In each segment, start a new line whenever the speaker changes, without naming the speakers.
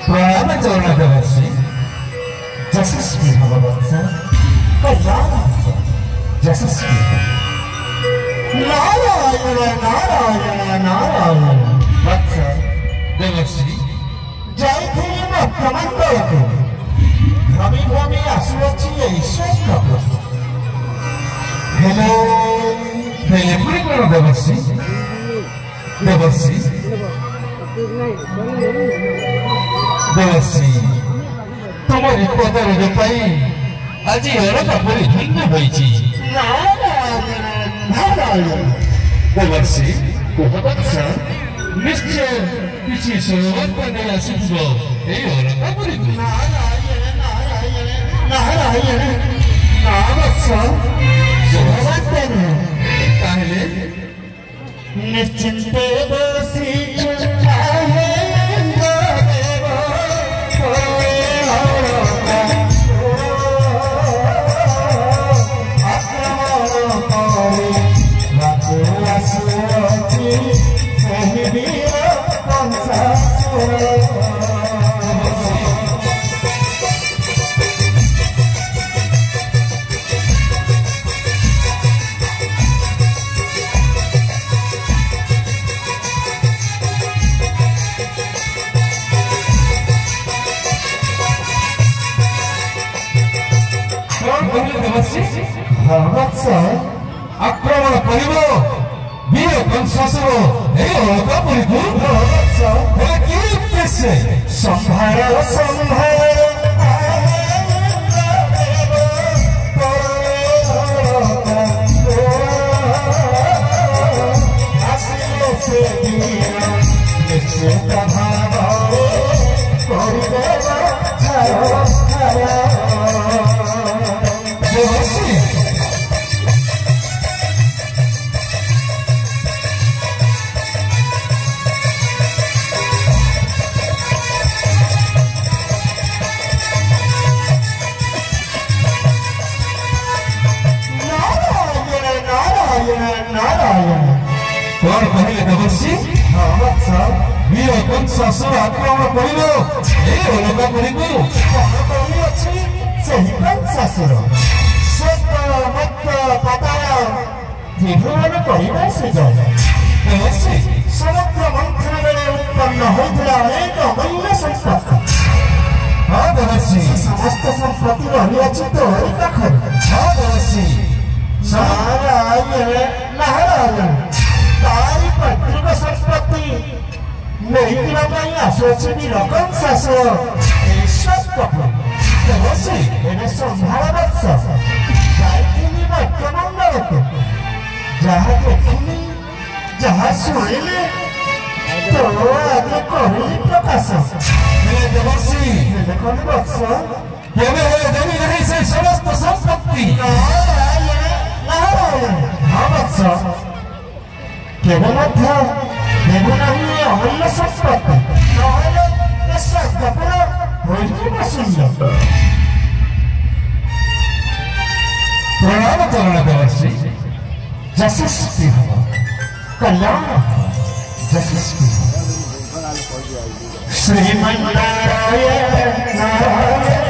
प्रणाम चरण देवर्षि यशस्वी भव वत्स कल्याण यशस्वी नारायण नारायण नारायण वत्स देवर्षि जाइथिली मंत्र को भ्रमी भ्रमी आसुअछि ईश्वर का हेलो हेले पुरी कोन देवर्षि देवर्षि देवर्षि तुम्हारी पदर पाई आज अलग परी धन्य होइछि देवर्षि वत्स निश्चय किछि सौभाग्य आसिथिबो ए अलग परी नारायण वत्स सौभाग्य ताहले निश्चिंते बसी आक्रमण कर वीर कंसासुर संभार संभार कौन कहले देवर्षि वीर कंसासुर आक्रमण कंसासुर समुद्र मंथन उत्पन्न होता अनेक अमूल्य संपत्ति समस्त संपत्ति रही अच्छी तो नारायण तारी पैतृक संपत्ति नहीं आसुअछि वीर कंसासुर ईश्वर कपूर संभार वत्स जाइथिली मर्त्यमंडल को जहाँ देखिली जहाँ शुणिली तो आगे कहली प्रकाश देवर्षि देखनी वत्स केवे देवी नहीं से समस्त संपत्ति नारायण वत्स केवल देव नहीं अमूल्य संपत्ति प्रणाम चरण देवर्षि यशस्वी भव कल्याण यशस्वी श्रीमन्नारायण नारायण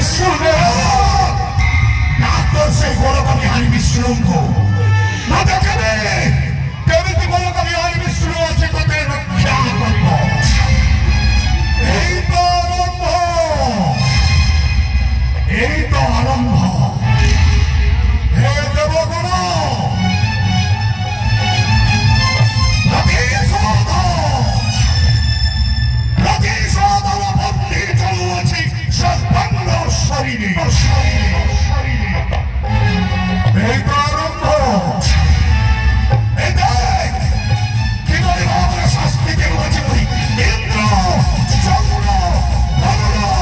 विष्णु ডাক্তার সেই গোলকবি হারি বিষ্ণুଙ୍କୁ মতে কেମିତି গোলকবি হারি বিষ্ণু ଅଛି ତତେ ରକ୍ଷା କରିବ ଏଇ ତ ଆରମ୍ଭ ହେ ଦେବଗଣ ପ୍ରତିଶୋଧର ବନ୍ଦୀ ଚାଲୁଅଛି ସର୍ବାଙ୍ଗ ଶରୀରେ এই তো আরম্ভ এই দেখ কিভাবে ভাবে শাস্তি দেওয়াছে বলি ইন্দ্র চন্দ্র বরুণ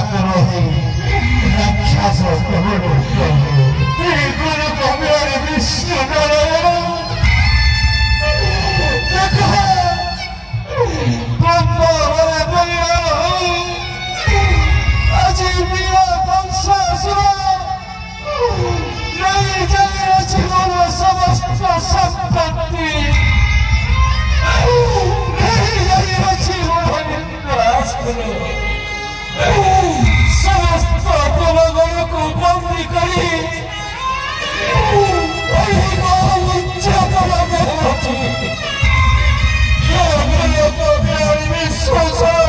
ରହି ରାକ୍ଷସ କହୁ ଗୁରୁ କବିରାଜ ବିଷ୍ଣୁ ନାରାୟଣ ଦେଖ ବ୍ରହ୍ମରେ ପରିବାର ଆଜି ବୀର କଂସାସୁର ନେଇ ଯାଇଅଛି ମୋର ସମସ୍ତ ସମ୍ପତ୍ତି ନେଇ ଯାଇଅଛି ମୋର ଇନ୍ଦ୍ରାସନ ସମସ୍ତ ଦେବଗଣକୁ ବନ୍ଦୀ କରି ଏହି ଉଚ୍ଚତର ଦେହଟି ବିଶ୍ୱ